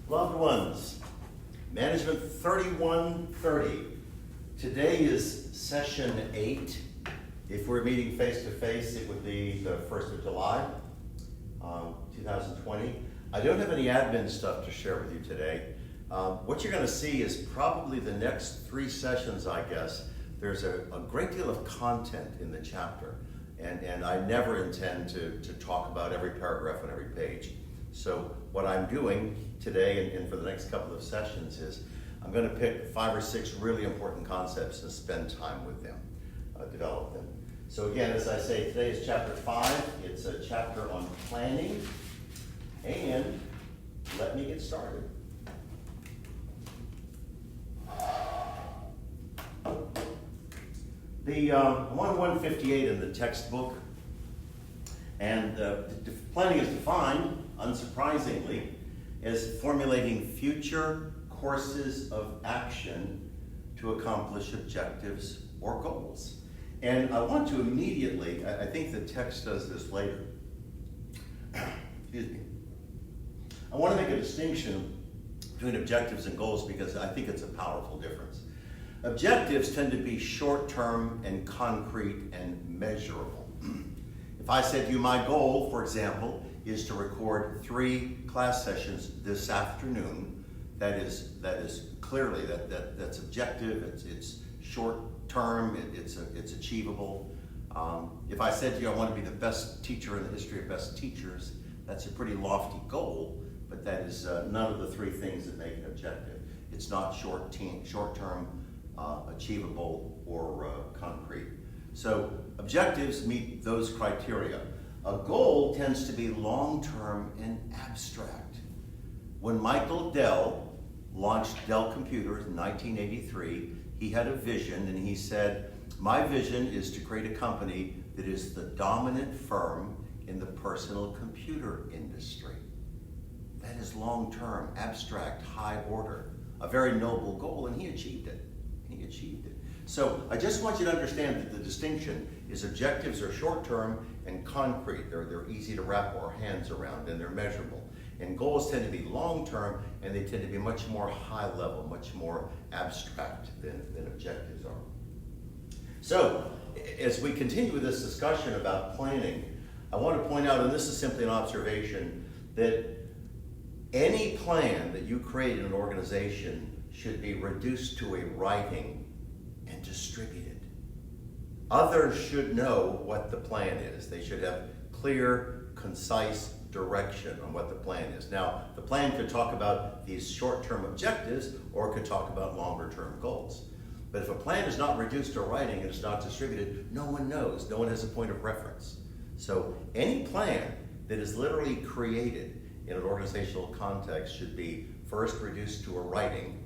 Loved ones, Management 3130. Today is session 8. If we're meeting face-to-face, it would be the 1st of July, 2020. I don't have any admin stuff to share with you today. What you're going to see is probably the next 3 sessions, I guess. There's a great deal of content in the chapter, and I never intend to talk about every paragraph on every page. So what I'm doing today and for the next couple of sessions is I'm going to pick 5 or 6 really important concepts and spend time with them, develop them. So again, as I say, today is chapter 5. It's a chapter on planning, and let me get started. I'm on 158 in the textbook, and planning is defined, unsurprisingly, as formulating future courses of action to accomplish objectives or goals. And I want to immediately, I think the text does this later, excuse me, I want to make a distinction between objectives and goals because I think it's a powerful difference. Objectives tend to be short-term and concrete and measurable. If I said to you, my goal, for example, is to record 3 class sessions this afternoon, that is clearly that's objective. It's short-term. It's achievable. If I said to you, I want to be the best teacher in the history of best teachers, that's a pretty lofty goal, but that is none of the 3 things that make an objective. It's not short-term. Achievable or concrete. So objectives meet those criteria. A goal tends to be long-term and abstract. When Michael Dell launched Dell Computers in 1983, he had a vision and he said, my vision is to create a company that is the dominant firm in the personal computer industry. That is long-term, abstract, high order, a very noble goal, and he achieved it. So I just want you to understand that the distinction is objectives are short-term and concrete. They're easy to wrap our hands around and they're measurable. And goals tend to be long-term and they tend to be much more high-level, much more abstract than objectives are. So as we continue with this discussion about planning, I want to point out, and this is simply an observation, that any plan that you create in an organization should be reduced to a writing and distributed. Others should know what the plan is. They should have clear, concise direction on what the plan is. Now, the plan could talk about these short-term objectives or it could talk about longer-term goals. But if a plan is not reduced to writing and it's not distributed, no one knows. No one has a point of reference. So any plan that is literally created in an organizational context should be first reduced to a writing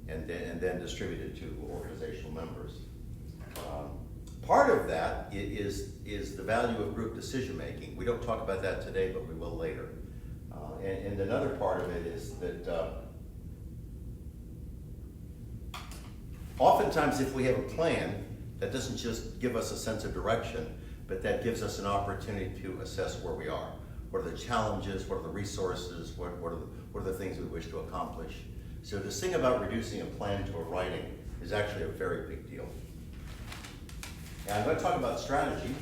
and then distributed to organizational members. Part of that is the value of group decision making. We don't talk about that today, but we will later. And another part of it is that oftentimes if we have a plan, that doesn't just give us a sense of direction, but that gives us an opportunity to assess where we are. What are the challenges? What are the resources? What are the things we wish to accomplish? So this thing about reducing a plan to a writing is actually a very big deal. And I'm going to talk about strategy.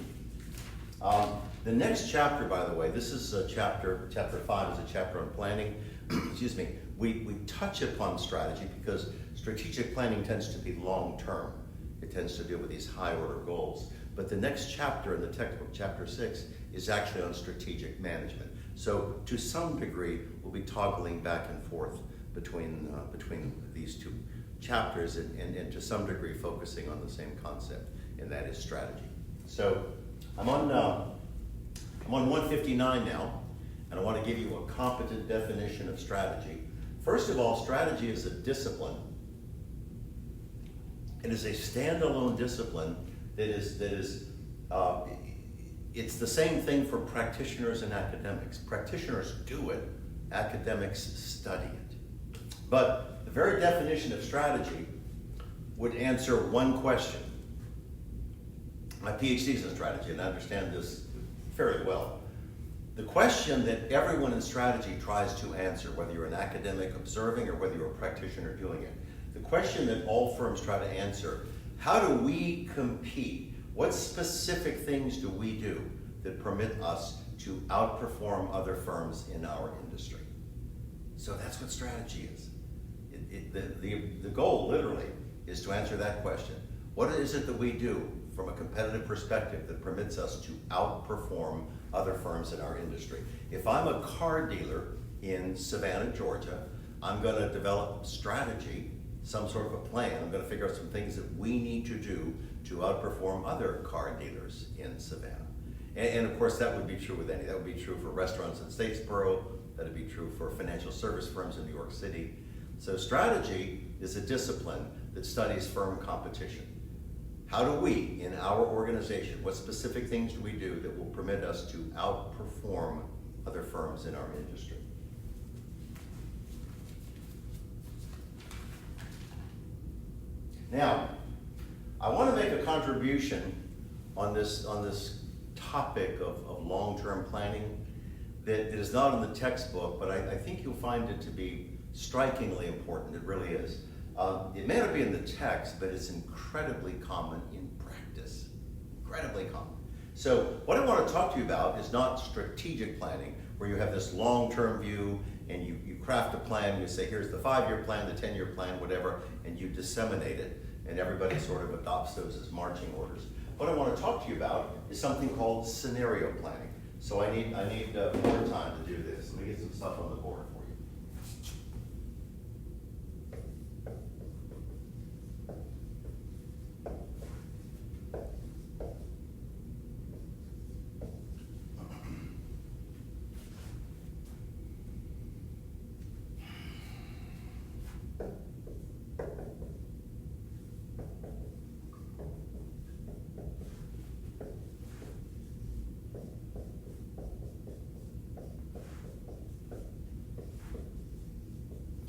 The next chapter, by the way, this is chapter 5 is a chapter on planning. Excuse me. We touch upon strategy because strategic planning tends to be long-term. It tends to deal with these high-order goals. But the next chapter in the textbook, chapter 6, is actually on strategic management. So to some degree, we'll be toggling back and forth between these 2 chapters and to some degree focusing on the same concept, and that is strategy. So I'm on 159 now, and I want to give you a competent definition of strategy. First of all, strategy is a discipline. It is a standalone discipline that is it's the same thing for practitioners and academics. Practitioners do it, academics study it. But the very definition of strategy would answer one question. My PhD is in strategy, and I understand this fairly well. The question that everyone in strategy tries to answer, whether you're an academic observing or whether you're a practitioner doing it, the question that all firms try to answer, how do we compete? What specific things do we do that permit us to outperform other firms in our industry? So that's what strategy is. The goal, literally, is to answer that question. What is it that we do from a competitive perspective that permits us to outperform other firms in our industry? If I'm a car dealer in Savannah, Georgia, I'm going to develop strategy, some sort of a plan. I'm going to figure out some things that we need to do to outperform other car dealers in Savannah. And of course, that would be true with any. That would be true for restaurants in Statesboro. That would be true for financial service firms in New York City. So strategy is a discipline that studies firm competition. How do we, in our organization, what specific things do we do that will permit us to outperform other firms in our industry? Now, I want to make a contribution on this topic of long-term planning that is not in the textbook, but I think you'll find it to be strikingly important. It really is. It may not be in the text, but it's incredibly common in practice. Incredibly common. So what I want to talk to you about is not strategic planning, where you have this long-term view and you craft a plan, you say, here's the 5-year plan, the 10-year plan, whatever, and you disseminate it, and everybody sort of adopts those as marching orders. What I want to talk to you about is something called scenario planning. So I need more time to do this. Let me get some stuff on the board for you.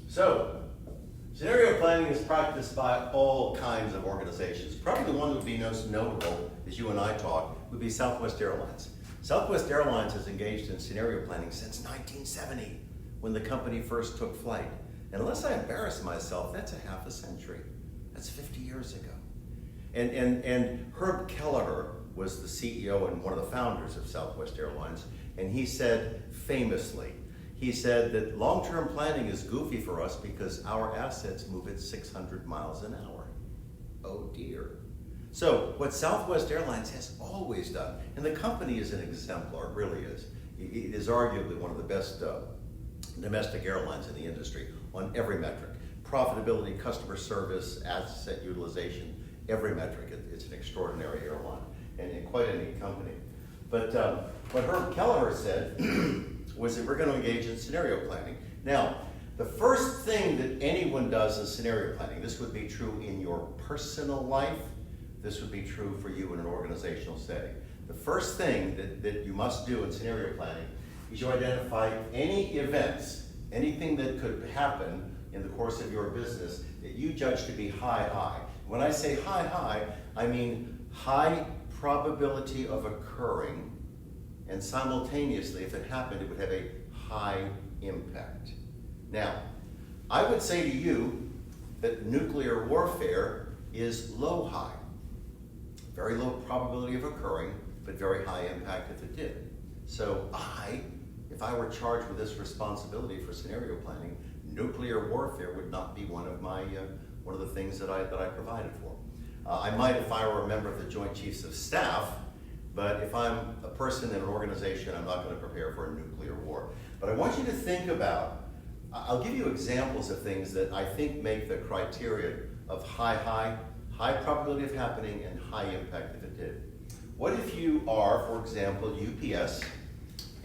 So, scenario planning is practiced by all kinds of organizations. Probably the one that would be most notable, as you and I talk, would be Southwest Airlines. Southwest Airlines has engaged in scenario planning since 1970, when the company first took flight. And unless I embarrass myself, that's a half a century. That's 50 years ago. And Herb Kelleher was the CEO and one of the founders of Southwest Airlines, and he said famously, he said that long-term planning is goofy for us because our assets move at 600 miles an hour. Oh dear. So what Southwest Airlines has always done, and the company is an exemplar, it really is. It is arguably one of the best domestic airlines in the industry on every metric. Profitability, customer service, asset utilization, every metric. It's an extraordinary airline and quite a neat company. But what Herb Kelleher said was that we're going to engage in scenario planning. Now, the first thing that anyone does in scenario planning, this would be true in your personal life, this would be true for you in an organizational setting. The first thing that you must do in scenario planning is you identify any events, anything that could happen in the course of your business that you judge to be high. When I say high, I mean high probability of occurring, and simultaneously, if it happened, it would have a high impact. Now, I would say to you that nuclear warfare is low-high. Very low probability of occurring, but very high impact if it did. So if I were charged with this responsibility for scenario planning, nuclear warfare would not be one of the things that I provided for. I might if I were a member of the Joint Chiefs of Staff, but if I'm a person in an organization, I'm not going to prepare for a nuclear war. But I want you to think about, I'll give you examples of things that I think make the criteria of high probability of happening and high impact if it did. What if you are, for example, UPS,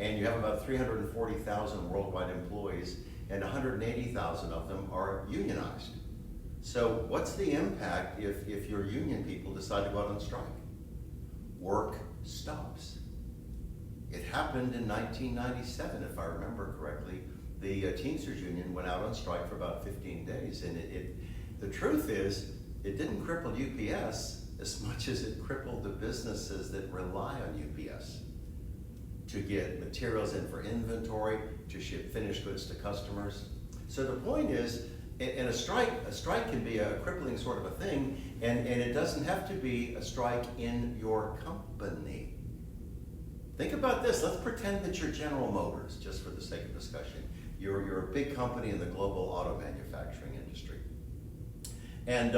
and you have about 340,000 worldwide employees, and 180,000 of them are unionized? So what's the impact if your union people decide to go out on strike? Work stops. It happened in 1997, if I remember correctly. The Teamsters Union went out on strike for about 15 days, and the truth is, it didn't cripple UPS as much as it crippled the businesses that rely on UPS. to get materials in for inventory, to ship finished goods to customers. So the point is, and a strike can be a crippling sort of a thing, and it doesn't have to be a strike in your company. Think about this. Let's pretend that you're General Motors, just for the sake of discussion. You're a big company in the global auto manufacturing industry. And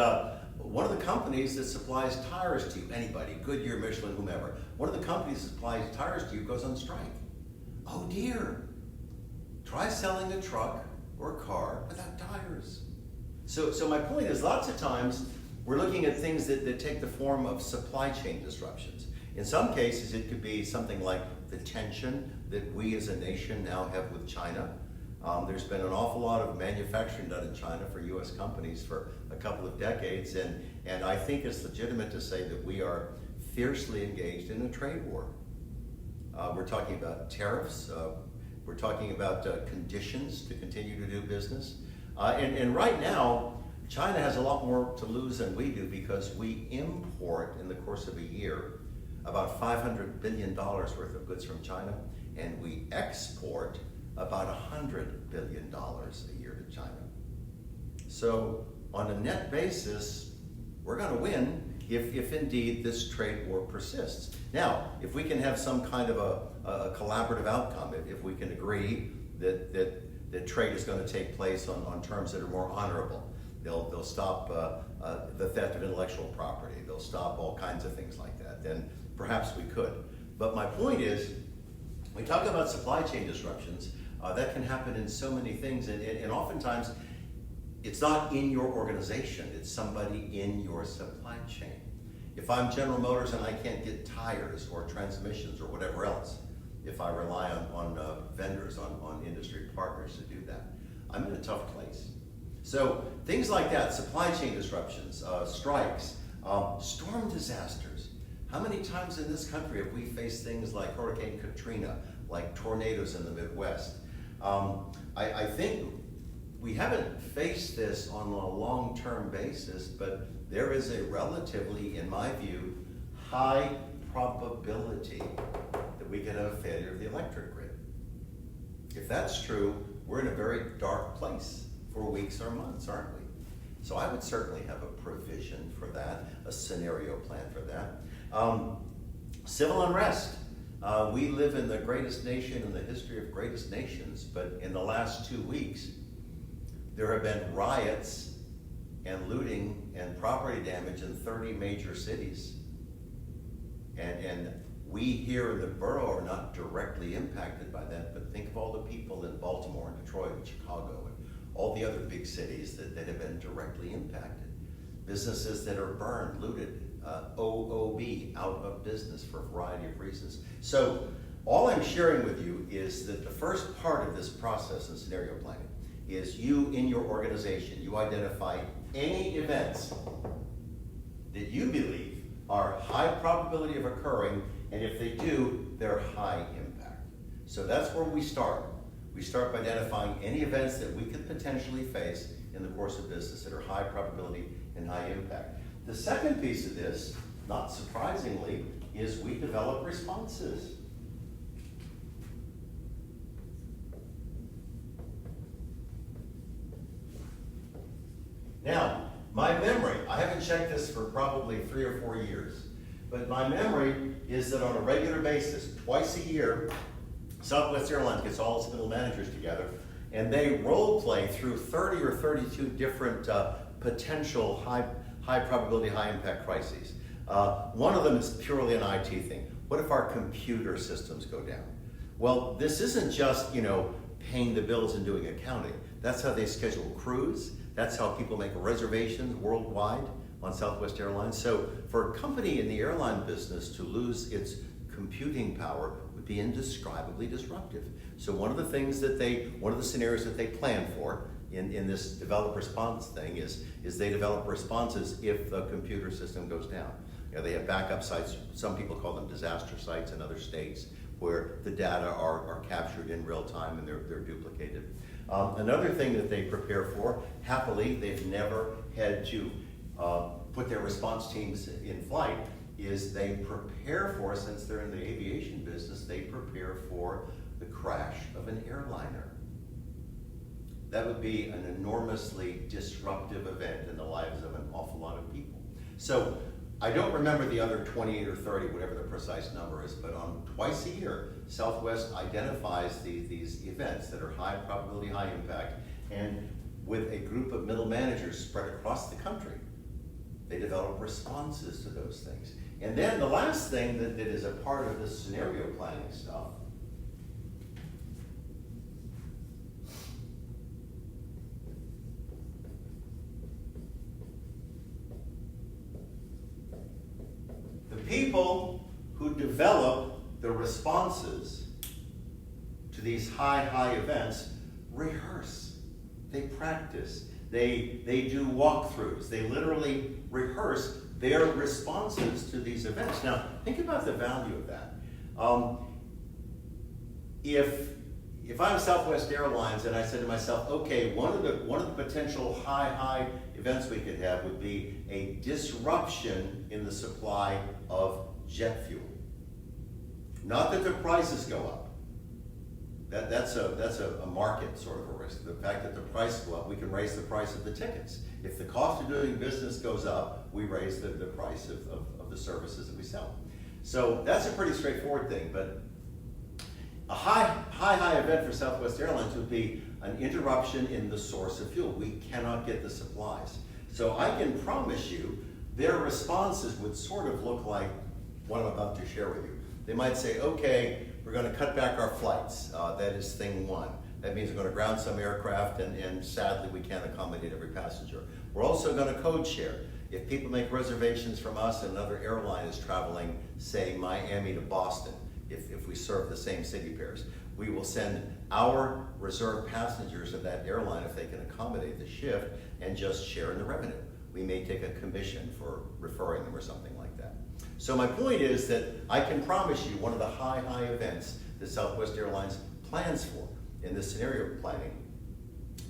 one of the companies that supplies tires to you, anybody, Goodyear, Michelin, whomever, one of the companies that supplies tires to you goes on strike. Oh dear. Try selling a truck or a car without tires. So my point is, lots of times we're looking at things that take the form of supply chain disruptions. In some cases, it could be something like the tension that we as a nation now have with China. There's been an awful lot of manufacturing done in China for U.S. companies for a couple of decades, and I think it's legitimate to say that we are fiercely engaged in a trade war. We're talking about tariffs. We're talking about conditions to continue to do business. And right now, China has a lot more to lose than we do, because we import in the course of a year about $500 billion worth of goods from China, and we export about $100 billion a year to China. So on a net basis, we're going to win if indeed this trade war persists. Now, if we can have some kind of a collaborative outcome, if we can agree that trade is going to take place on terms that are more honorable, they'll stop the theft of intellectual property, they'll stop all kinds of things like that, then perhaps we could. But my point is, we talk about supply chain disruptions, that can happen in so many things, and oftentimes it's not in your organization, it's somebody in your supply chain. If I'm General Motors and I can't get tires or transmissions or whatever else, if I rely on vendors, on industry partners to do that, I'm in a tough place. So things like that, supply chain disruptions, strikes, storm disasters. How many times in this country have we faced things like Hurricane Katrina, like tornadoes in the Midwest? I think we haven't faced this on a long-term basis, but there is a relatively, in my view, high probability that we could have a failure of the electric grid. If that's true, we're in a very dark place for weeks or months, aren't we? So I would certainly have a provision for that, a scenario plan for that. Civil unrest. We live in the greatest nation in the history of greatest nations, but in the last 2 weeks, there have been riots and looting and property damage in 30 major cities. And we here in the borough are not directly impacted by that, but think of all the people in Baltimore and Detroit and Chicago and all the other big cities that have been directly impacted. Businesses that are burned, looted, OOB, out of business for a variety of reasons. So all I'm sharing with you is that the first part of this process in scenario planning is you in your organization, you identify any events that you believe are high probability of occurring, and if they do, they're high impact. So that's where we start. We start by identifying any events that we could potentially face in the course of business that are high probability and high impact. The second piece of this, not surprisingly, is we develop responses. Now, my memory, I haven't checked this for probably 3 or 4 years, but my memory is that on a regular basis, twice a year, Southwest Airlines gets all its middle managers together, and they role play through 30 or 32 different potential high probability, high impact crises. One of them is purely an IT thing. What if our computer systems go down? Well, this isn't just, paying the bills and doing accounting. That's how they schedule crews. That's how people make reservations worldwide on Southwest Airlines. So for a company in the airline business to lose its computing power would be indescribably disruptive. So one of the scenarios that they plan for in this develop response thing is they develop responses if the computer system goes down. They have backup sites. Some people call them disaster sites in other states where the data are captured in real time and they're duplicated. Another thing that they prepare for, happily, they've never had to put their response teams in flight, is they prepare for, since they're in the aviation business, they prepare for the crash of an airliner. That would be an enormously disruptive event in the lives of an awful lot of people. So I don't remember the other 28 or 30, whatever the precise number is, but on twice a year, Southwest identifies these events that are high probability, high impact, and with a group of middle managers spread across the country, they develop responses to those things. And then the last thing that is a part of this scenario planning stuff people who develop the responses to these high events rehearse. They practice. They do walkthroughs. They literally rehearse their responses to these events. Now, think about the value of that. If I'm Southwest Airlines and I said to myself, okay, one of the potential high events we could have would be a disruption in the supply of jet fuel. Not that the prices go up. That's a market sort of a risk. The fact that the price go up, we can raise the price of the tickets. If the cost of doing business goes up, we raise the price of the services that we sell. So that's a pretty straightforward thing, but a high event for Southwest Airlines would be an interruption in the source of fuel. We cannot get the supplies. So I can promise you their responses would sort of look like what I'm about to share with you. They might say, okay, we're going to cut back our flights. That is thing one. That means we're going to ground some aircraft, and sadly we can't accommodate every passenger. We're also going to code share. If people make reservations from us and another airline is traveling, say, Miami to Boston, if we serve the same city pairs, we will send our reserved passengers of that airline, if they can accommodate the shift, and just share in the revenue. We may take a commission for referring them or something like that. So my point is that I can promise you one of the high events that Southwest Airlines plans for in this scenario planning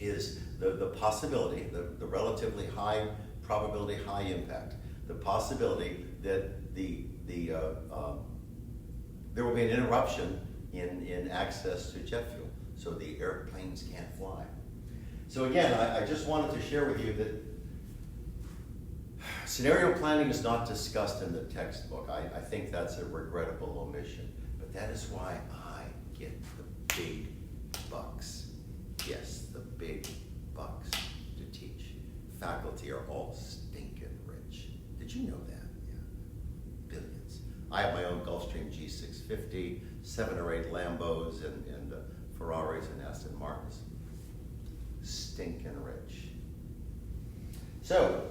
is the possibility, the relatively high probability, high impact, the possibility that there will be an interruption in access to jet fuel, so the airplanes can't fly. So again, I just wanted to share with you that scenario planning is not discussed in the textbook. I think that's a regrettable omission, but that is why I get the big bucks. Yes, the big bucks to teach. Faculty are all stinking rich. Did you know that? Yeah, billions. I have my own Gulfstream G650, 7 or 8 Lambos, and Ferraris and Aston Martins. Stinking rich. So,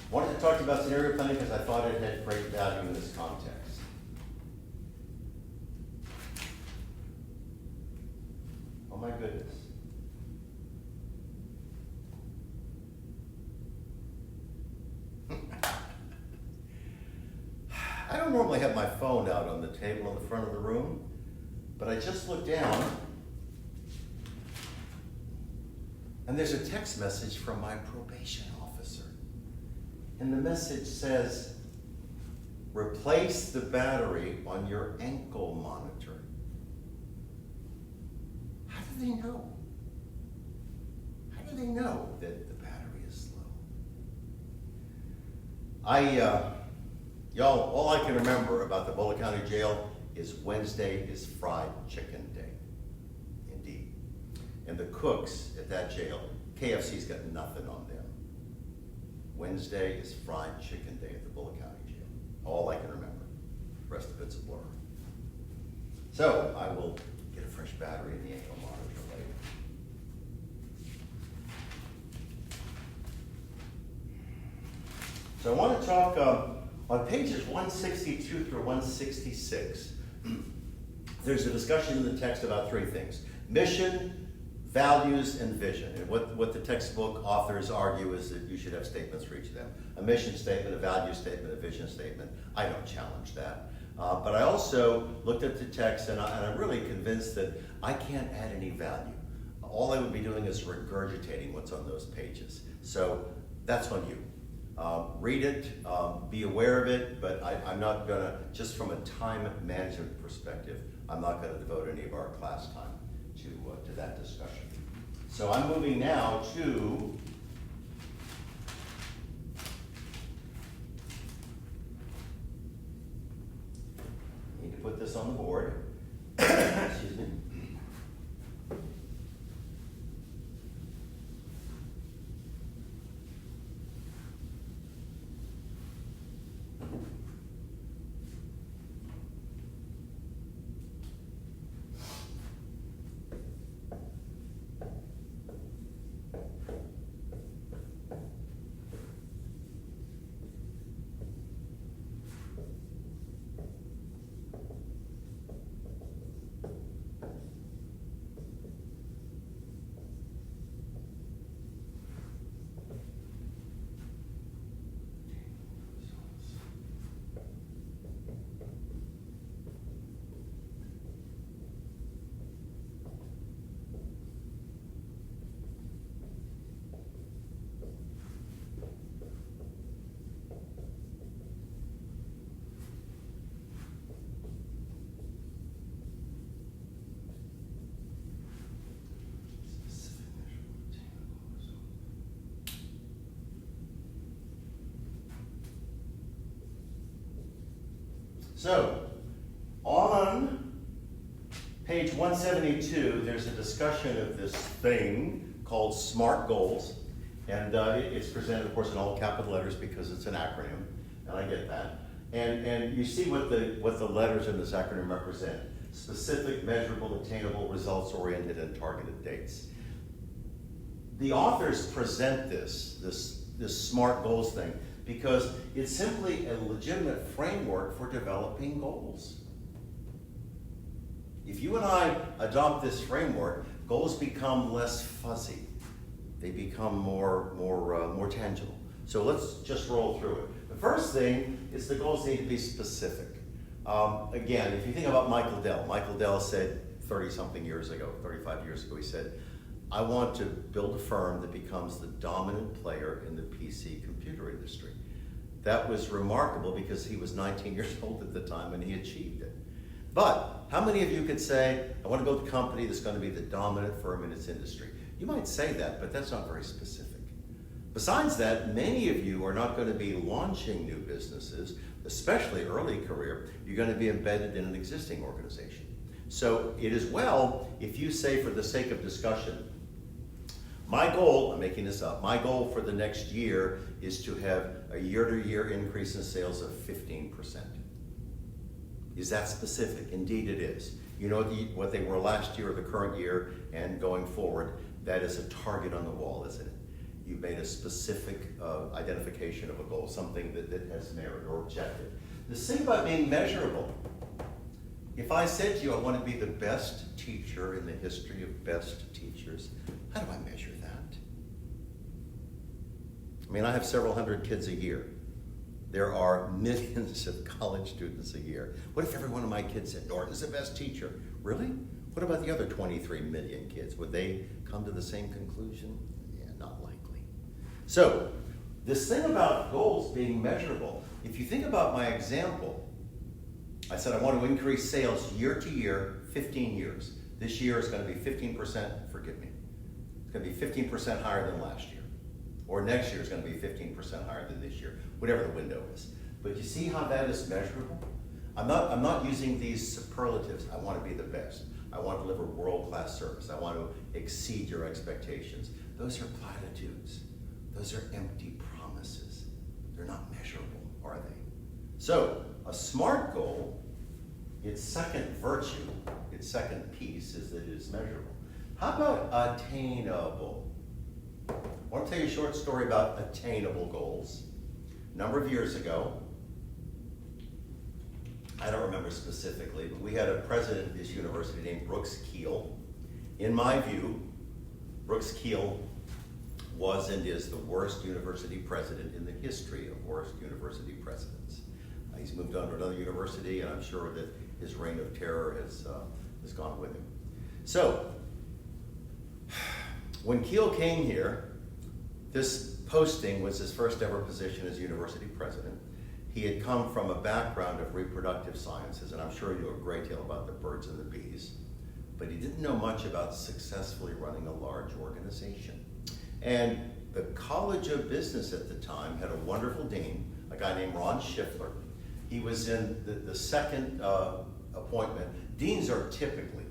wanted to talk to you about scenario planning because I thought it had great value in this context. Oh my goodness. I don't normally have my phone out on the table in the front of the room, but I just looked down and there's a text message from my probation officer. And the message says, replace the battery on your ankle monitor. How do they know? How do they know that the battery is low? Y'all, all I can remember about the Boulder County Jail is Wednesday is fried chicken day. Indeed. And the cooks at that jail, KFC's got nothing on them. Wednesday is fried chicken day at the Boulder County Jail. All I can remember. The rest of it's a blur. So I will get a fresh battery in the ankle monitor later. So I want to talk on pages 162 through 166. There's a discussion in the text about 3 things: mission, values, and vision. And what the textbook authors argue is that you should have statements for each of them. A mission statement, a value statement, a vision statement. I don't challenge that. But I also looked at the text and I'm really convinced that I can't add any value. All I would be doing is regurgitating what's on those pages. So that's on you. Read it, be aware of it, but I'm not going to, just from a time management perspective, I'm not going to devote any of our class time to that discussion. So I'm moving now to need to put this on the board. Excuse me. So, on page 172, there's a discussion of this thing called SMART goals. And it's presented, of course, in all capital letters because it's an acronym, and I get that. And you see what the letters in this acronym represent. Specific, measurable, attainable, results-oriented, and targeted dates. The authors present this SMART goals thing because it's simply a legitimate framework for developing goals. If you and I adopt this framework, goals become less fuzzy. They become more tangible. So let's just roll through it. The first thing is the goals need to be specific. Again, if you think about Michael Dell said 30-something years ago, 35 years ago, he said, I want to build a firm that becomes the dominant player in the PC computer industry. That was remarkable because he was 19 years old at the time and he achieved it. But how many of you could say, I want to build a company that's going to be the dominant firm in its industry? You might say that, but that's not very specific. Besides that, many of you are not going to be launching new businesses, especially early career. You're going to be embedded in an existing organization. So it is well if you say, for the sake of discussion, my goal, I'm making this up, my goal for the next year is to have a year-to-year increase in sales of 15%. Is that specific? Indeed it is. You know what they were last year or the current year and going forward, that is a target on the wall, isn't it? You've made a specific identification of a goal, something that has merit or objective. The thing about being measurable, if I said to you I want to be the best teacher in the history of best teachers, how do I measure that? I mean, I have several hundred kids a year. There are millions of college students a year. What if every one of my kids said, Norton's the best teacher? Really? What about the other 23 million kids? Would they come to the same conclusion? Yeah, not likely. So, this thing about goals being measurable, if you think about my example, I said I want to increase sales year to year, 15 years. This year is going to be 15%, forgive me. It's going to be 15% higher than last year. Or next year is going to be 15% higher than this year, whatever the window is. But you see how that is measurable? I'm not using these superlatives. I want to be the best. I want to deliver world-class service. I want to exceed your expectations. Those are platitudes. Those are empty promises. They're not measurable, are they? So, a SMART goal, its second virtue, its second piece is that it is measurable. How about attainable? I want to tell you a short story about attainable goals. A number of years ago, I don't remember specifically, but we had a president of this university named Brooks Keel. In my view, Brooks Keel was and is the worst university president in the history of worst university presidents. He's moved on to another university, and I'm sure that his reign of terror has gone with him. So, when Keel came here, this posting was his first ever position as university president. He had come from a background of reproductive sciences, and I'm sure he knew a great deal about the birds and the bees, but he didn't know much about successfully running a large organization. And the College of Business at the time had a wonderful dean, a guy named Ron Schiffler. He was in the second appointment. Deans are typically,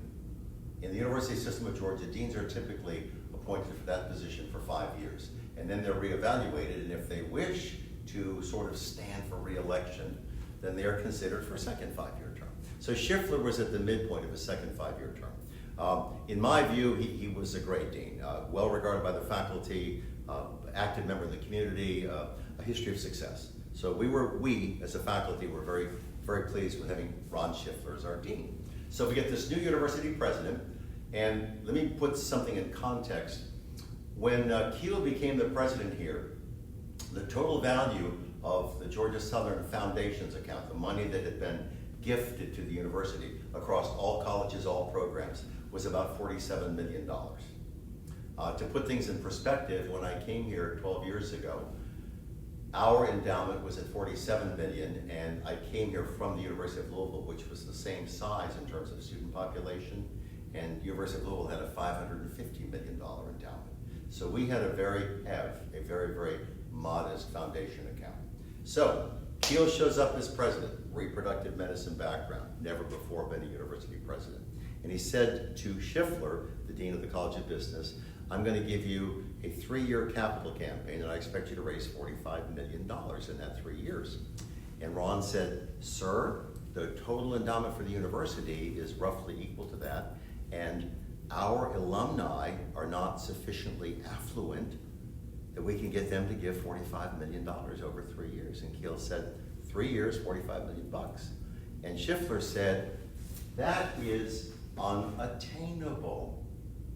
in the university system of Georgia, deans are typically appointed for that position for 5 years. And then they're reevaluated, and if they wish to sort of stand for re-election, then they are considered for a second 5-year term. So Schiffler was at the midpoint of his second 5-year term. In my view, he was a great dean, well regarded by the faculty, active member of the community, a history of success. So we as a faculty were very, very pleased with having Ron Schiffler as our dean. So we get this new university president, and let me put something in context. When Kiel became the president here, the total value of the Georgia Southern Foundation's account, the money that had been gifted to the university across all colleges, all programs, was about $47 million. To put things in perspective, when I came here 12 years ago, our endowment was at $47 million, and I came here from the University of Louisville, which was the same size in terms of student population, and University of Louisville had a $550 million endowment. So we had a very, very modest foundation account. So Kiel shows up as president, reproductive medicine background, never before been a university president. And he said to Schiffler, the dean of the College of Business, I'm going to give you a 3-year capital campaign, and I expect you to raise $45 million in that 3 years. And Ron said, sir, the total endowment for the university is roughly equal to that, and our alumni are not sufficiently affluent that we can get them to give $45 million over 3 years. And Kiel said, 3 years, $45 million bucks. And Schiffler said, that is unattainable.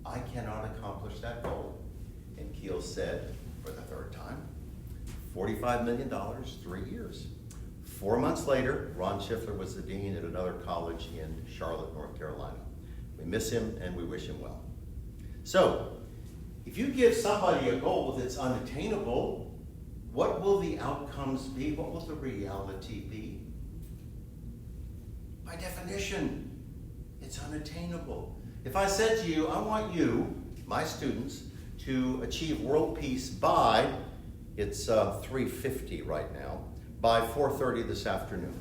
I cannot accomplish that goal. And Kiel said, for the third time, $45 million, 3 years. 4 months later, Ron Schiffler was the dean at another college in Charlotte, North Carolina. We miss him and we wish him well. So, if you give somebody a goal that's unattainable, what will the outcomes be? What will the reality be? By definition, it's unattainable. If I said to you, I want you, my students, to achieve world peace by, it's 3:50 right now, by 4:30 this afternoon.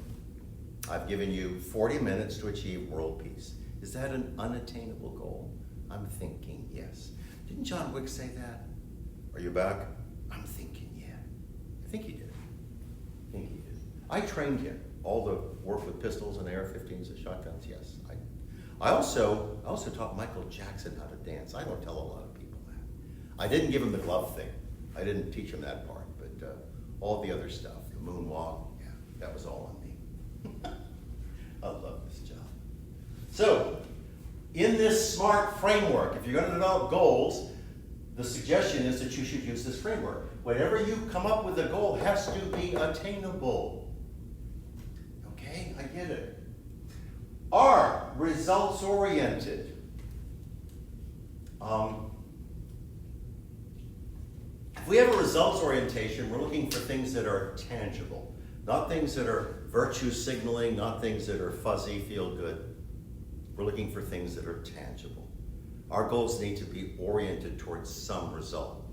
I've given you 40 minutes to achieve world peace. Is that an unattainable goal? I'm thinking yes. Didn't John Wick say that? Are you back? I'm thinking yeah. I think he did. I trained him. All the work with pistols and AR-15s and shotguns, yes. I also taught Michael Jackson how to dance. I don't tell a lot of people that. I didn't give him the glove thing. I didn't teach him that part, but all the other stuff, the moonwalk, yeah, that was all on me. I love this job. So, in this SMART framework, if you're going to develop goals, the suggestion is that you should use this framework. Whenever you come up with a goal, it has to be attainable. Okay, I get it. R, results oriented. If we have a results orientation, we're looking for things that are tangible, not things that are virtue signaling, not things that are fuzzy, feel good. We're looking for things that are tangible. Our goals need to be oriented towards some result,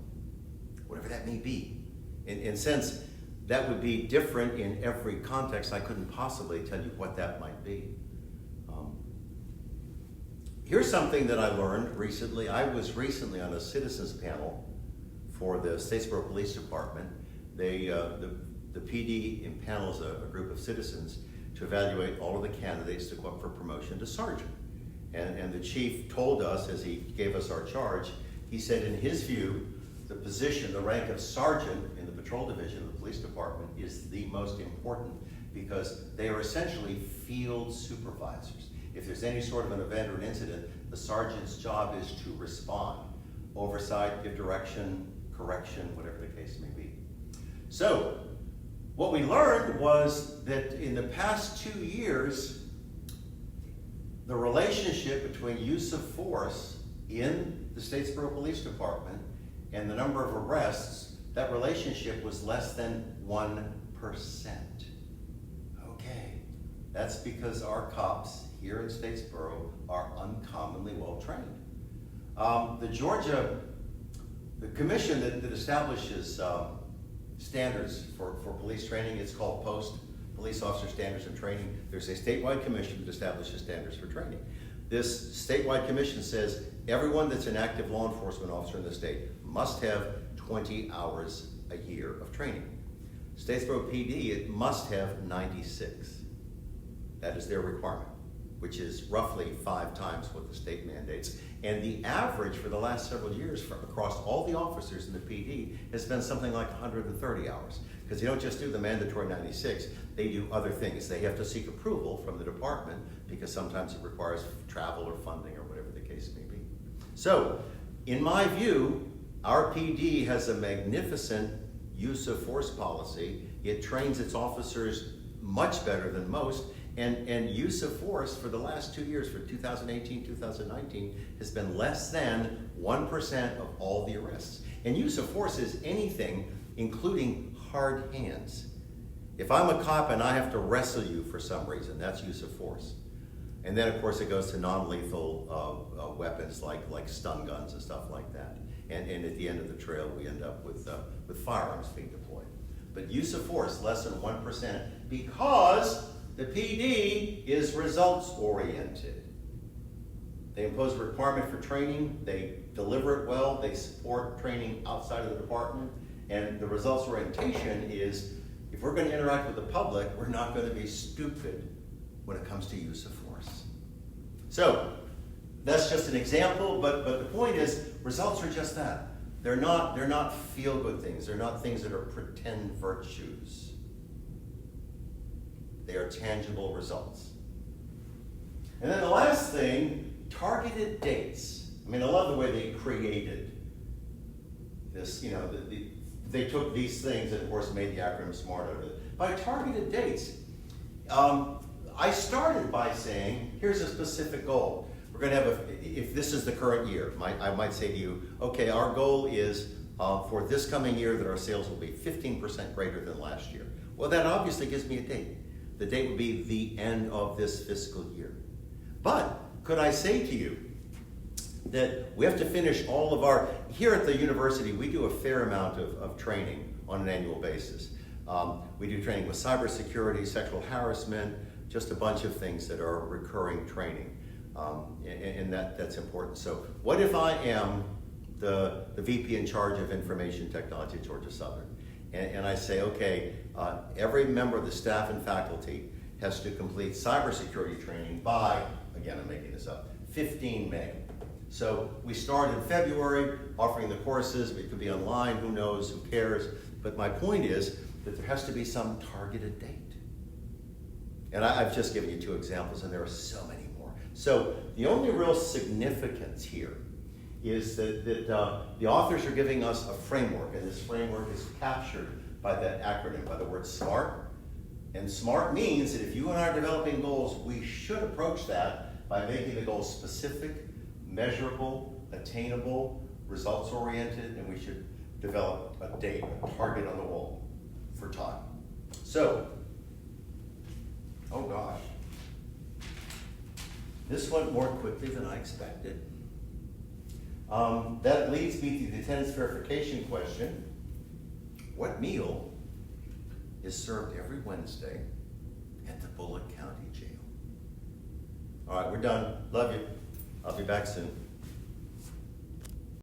whatever that may be. In a sense, that would be different in every context. I couldn't possibly tell you what that might be. Here's something that I learned recently. I was recently on a citizens panel for the Statesboro Police Department. The PD impanels a group of citizens to evaluate all of the candidates to go up for promotion to sergeant. And the chief told us, as he gave us our charge, he said in his view, the position, the rank of sergeant in the patrol division of the police department is the most important because they are essentially field supervisors. If there's any sort of an event or an incident, the sergeant's job is to respond, oversight, give direction, correction, whatever the case may be. So, what we learned was that in the past 2 years, the relationship between use of force in the Statesboro Police Department and the number of arrests, that relationship was less than 1%. Okay, that's because our cops here in Statesboro are uncommonly well trained. The commission that establishes standards for police training, it's called POST, Police Officer Standards and Training. There's a statewide commission that establishes standards for training. This statewide commission says everyone that's an active law enforcement officer in the state must have 20 hours a year of training. Statesboro PD, it must have 96. That is their requirement, which is roughly 5 times what the state mandates. And the average for the last several years across all the officers in the PD has been something like 130 hours. Because they don't just do the mandatory 96, they do other things. They have to seek approval from the department because sometimes it requires travel or funding or whatever the case may be. So, in my view, our PD has a magnificent use of force policy. It trains its officers much better than most. And use of force for the last 2 years, for 2018, 2019, has been less than 1% of all the arrests. And use of force is anything, including hard hands. If I'm a cop and I have to wrestle you for some reason, that's use of force. And then, of course, it goes to non-lethal weapons like stun guns and stuff like that. And at the end of the trail, we end up with firearms being deployed. But use of force, less than 1%, because the PD is results-oriented. They impose a requirement for training, they deliver it well, they support training outside of the department, and the results orientation is, if we're going to interact with the public, we're not going to be stupid when it comes to use of force. So, that's just an example, but the point is, results are just that. They're not feel-good things, they're not things that are pretend virtues. They are tangible results. And then the last thing, targeted dates. I mean, I love the way they created this, they took these things and of course made the acronym SMART out of it. By targeted dates, I started by saying, here's a specific goal. We're going to have if this is the current year, I might say to you, okay, our goal is for this coming year that our sales will be 15% greater than last year. Well, that obviously gives me a date. The date would be the end of this fiscal year. But could I say to you that we have to finish all of our, here at the university, we do a fair amount of training on an annual basis. We do training with cybersecurity, sexual harassment, just a bunch of things that are recurring training. And that's important. So what if I am the VP in charge of information technology at Georgia Southern? And I say, okay, every member of the staff and faculty has to complete cybersecurity training by, again, I'm making this up, 15 May. So we start in February offering the courses. It could be online, who knows, who cares. But my point is that there has to be some targeted date. And I've just given you 2 examples, and there are so many more. So the only real significance here is that the authors are giving us a framework, and this framework is captured by that acronym, by the word SMART. And SMART means that if you and I are developing goals, we should approach that by making the goals specific, measurable, attainable, results-oriented, and we should develop a date, a target on the wall for time. So, oh gosh, this went more quickly than I expected. That leads me to the attendance verification question. What meal is served every Wednesday at the Bullitt County Jail? All right, we're done. Love you. I'll be back soon.